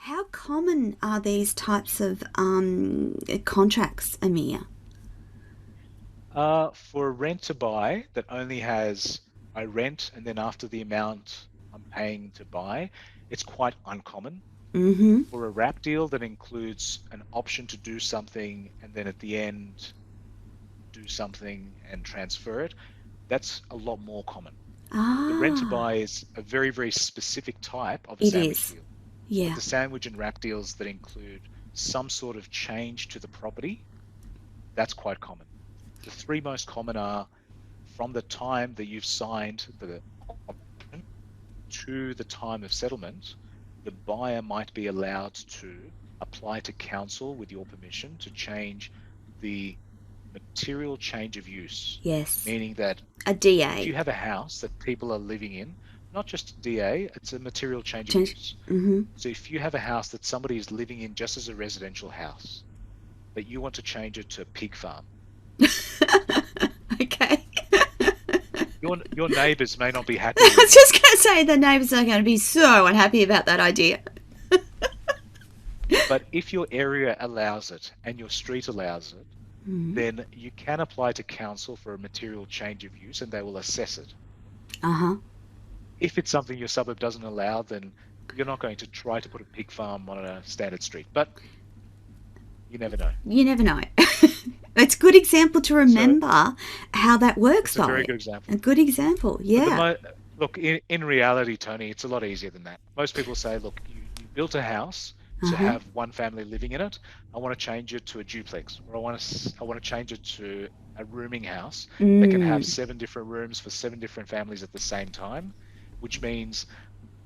How common are these types of contracts, Amir? For a rent to buy that only has I rent and then after the amount I'm paying to buy, it's quite uncommon. Mm-hmm. For a wrap deal that includes an option to do something and then at the end do something and transfer it, that's a lot more common. The rent to Ah, buy is a very, very specific type of a it sandwich is. deal. But Yeah. the sandwich and wrap deals that include some sort of change to the property, that's quite common. The three most common are from the time that you've signed the option to the time of settlement, the buyer might be allowed to apply to council with your permission to change the material change of use, Yes. meaning that A if DA. you have a house that people are living in, not just a DA, it's a material change of Change. use. Mm-hmm. So if you have a house that somebody is living in just as a residential house, that you want to change it to a pig farm, Okay. your neighbors may not be happy I with was you. just going to say the neighbours are going to be so unhappy about that idea. But if your area allows it and your street allows it, Mm. then you can apply to council for a material change of use and they will assess it. Uh-huh. If it's something your suburb doesn't allow, then you're not going to try to put a pig farm on a standard street, but you never know. You never know. It's a good example to So remember how that works, it's a though. very good A example. good example, But the yeah. look, in reality, Tony, it's a lot easier than that. Most people say, look, you built a house to Uh-huh. have one family living in it. I want to change it to a duplex, or I want to change it to a rooming house that can have Mm. 7 different rooms for 7 different families at the same time, which means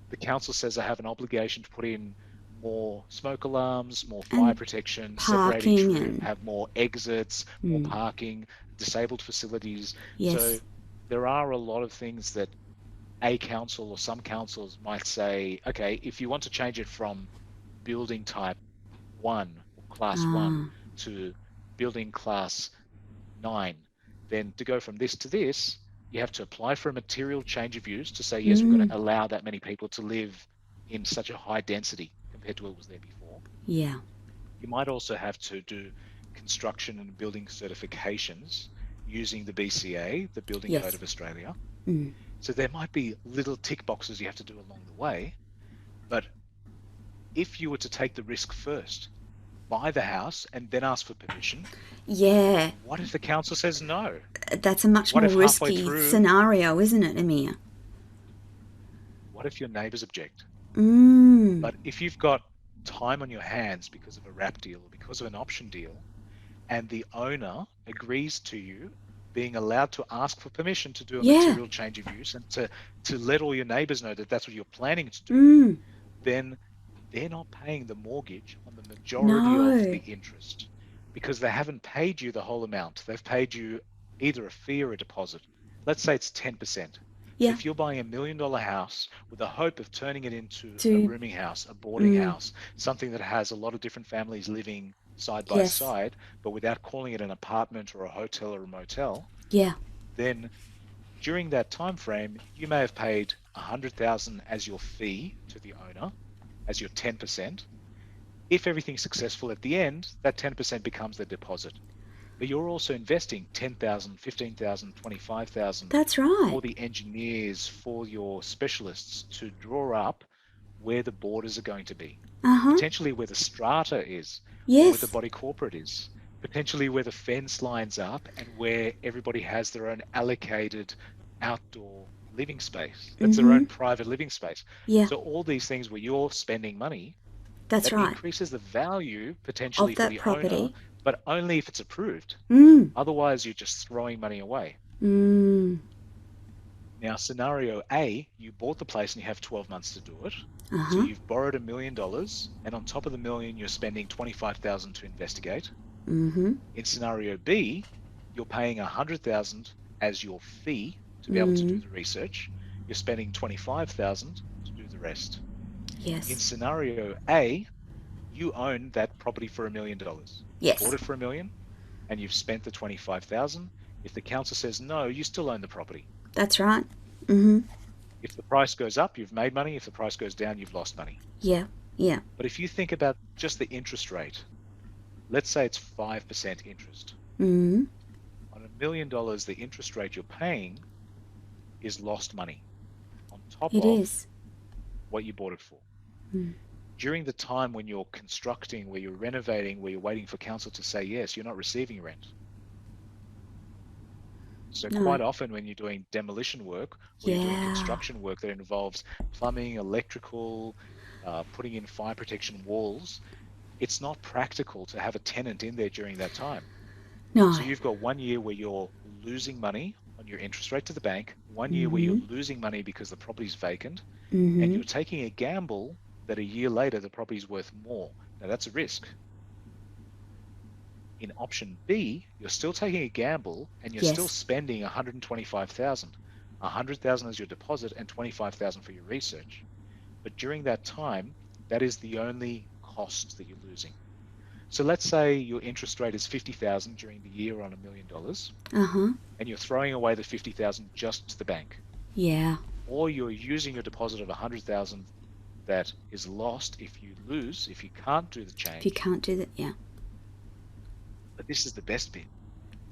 the council says I have an obligation to put in more smoke alarms, more fire And protection, separate each parking room, and have more exits, more mm. parking, disabled facilities. So Yes. there are a lot of things that a council or some councils might say, okay, if you want to change it from building type 1 or class 1 Ah. to building class 9, then to go from this to this, you have to apply for a material change of use to say, yes, we're going Mm. to allow that many people to live in such a high density compared to what was there before. Yeah. You might also have to do construction and building certifications using the BCA, the Building Code Yes. of Australia. Mm. So there might be little tick boxes you have to do along the way. But if you were to take the risk first, buy the house and then ask for permission, Yeah. what if the council says no? That's a much What more if halfway risky through, scenario, isn't it, Amir? what if your neighbors object? Mm. But if you've got time on your hands because of a wrap deal or because of an option deal, and the owner agrees to you being allowed to ask for permission to do a Yeah. material change of use and to let all your neighbors know that that's what you're planning to do, Mm. then they're not paying the mortgage on the majority of the No. interest because they haven't paid you the whole amount. They've paid you either a fee or a deposit. Let's say it's 10%. So Yeah. if you're buying $1 million house with the hope of turning it into a To rooming house, a boarding mm. house, something that has a lot of different families living side by Yes. side, but without calling it an apartment or a hotel or a motel, Yeah. then during that time frame, you may have paid 100,000 as your fee to the owner, as your 10%. If everything's successful at the end, that 10% becomes the deposit. But you're also investing 10,000, 15,000, 25,000 That's right. for the engineers, for your specialists to draw up where the borders are going to be, Uh-huh. potentially where the strata is, or where the Yes. body corporate is, potentially where the fence lines up and where everybody has their own allocated outdoor living space. That's their Mm-hmm. own private living space. Yeah. So all these things where you're spending money, That's that right. increases the value potentially Of for that the owner, property. but only if it's approved. Mm. Otherwise, you're just throwing money away. Mm. Now, scenario A, you bought the place and you have 12 months to do it. So Uh-huh. you've borrowed $1 million, and on top of the million, you're spending 25,000 to investigate. Mm-hmm. In scenario B, you're paying 100,000 as your fee to be able to do Mm. the research. You're spending 25,000 to do the rest. In Yes. scenario A, you own that property for $1 million. You bought Yes. it for 1 million and you've spent the 25,000. If the council says no, you still own the property. That's right. Mm-hmm. If the price goes up, you've made money. If the price goes down, you've lost money. Yeah. Yeah. But if you think about just the interest rate, let's say it's 5% interest. Mm. On $1 million, the interest rate you're paying is lost money on top It of is. what you bought it for. Mm. During the time when you're constructing, where you're renovating, where you're waiting for council to say yes, you're not receiving rent. So No. quite often when you're doing demolition work or you're doing Yeah. construction work that involves plumbing, electrical, putting in fire protection walls, it's not practical to have a tenant in there during that time. No. So you've got 1 year where you're losing money on your interest rate to the bank, 1 year where you're Mm-hmm. losing money because the property's vacant, and Mm-hmm. you're taking a gamble that a year later the property's worth more. Now that's a risk. In option B, you're still taking a gamble and you're still Yes. spending 125,000. 100,000 as your deposit and 25,000 for your research. But during that time, that is the only cost that you're losing. So let's say your interest rate is 50,000 during the year on $1 million, Uh-huh. and you're throwing away the 50,000 just to the bank, Yeah. or you're using your deposit of 100,000 that is lost if you lose, if you can't do the If you change. can't do that, yeah. But this is the best bit.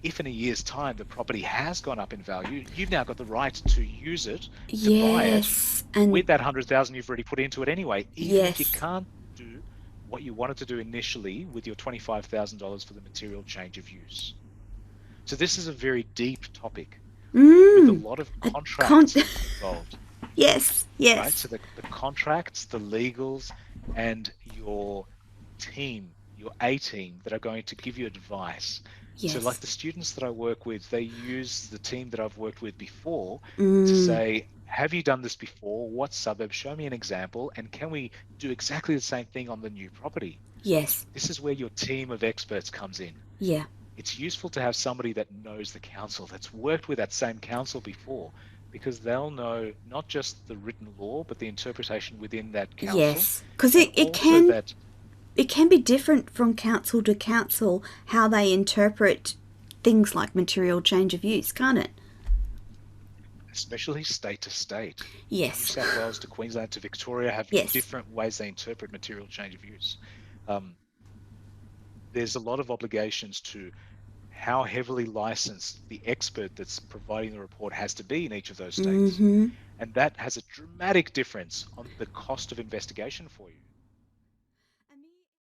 If in a year's time the property has gone up in value, you've now got the right to use it, to buy it Yes. And with that 100,000 you've already put into it anyway, even if you yes. can't do what you wanted to do initially with your $25,000 for the material change of use. So this is a very deep topic with a Mm. lot of A con contracts involved, Yes. right? Yes. So the contracts, the legals, and your team, your A team that are going to give you advice. So, like Yes. the students that I work with, they use the team that I've worked with before to Mm. say, have you done this before? What suburb? Show me an example. And can we do exactly the same thing on the new property? Yes. This is where your team of experts comes in. Yeah. It's useful to have somebody that knows the council, that's worked with that same council before, because they'll know not just the written law, but the interpretation within that council, Yes. Because and it also can that, it can be different from council to council how they interpret things like material change of use, can't it? especially state to state, New Yes. South Wales to Queensland to Victoria have Yes. different ways they interpret material change of use. Um, there's a lot of obligations to how heavily licensed the expert that's providing the report has to be in each of those states. Mm-hmm. And that has a dramatic difference on the cost of investigation for you.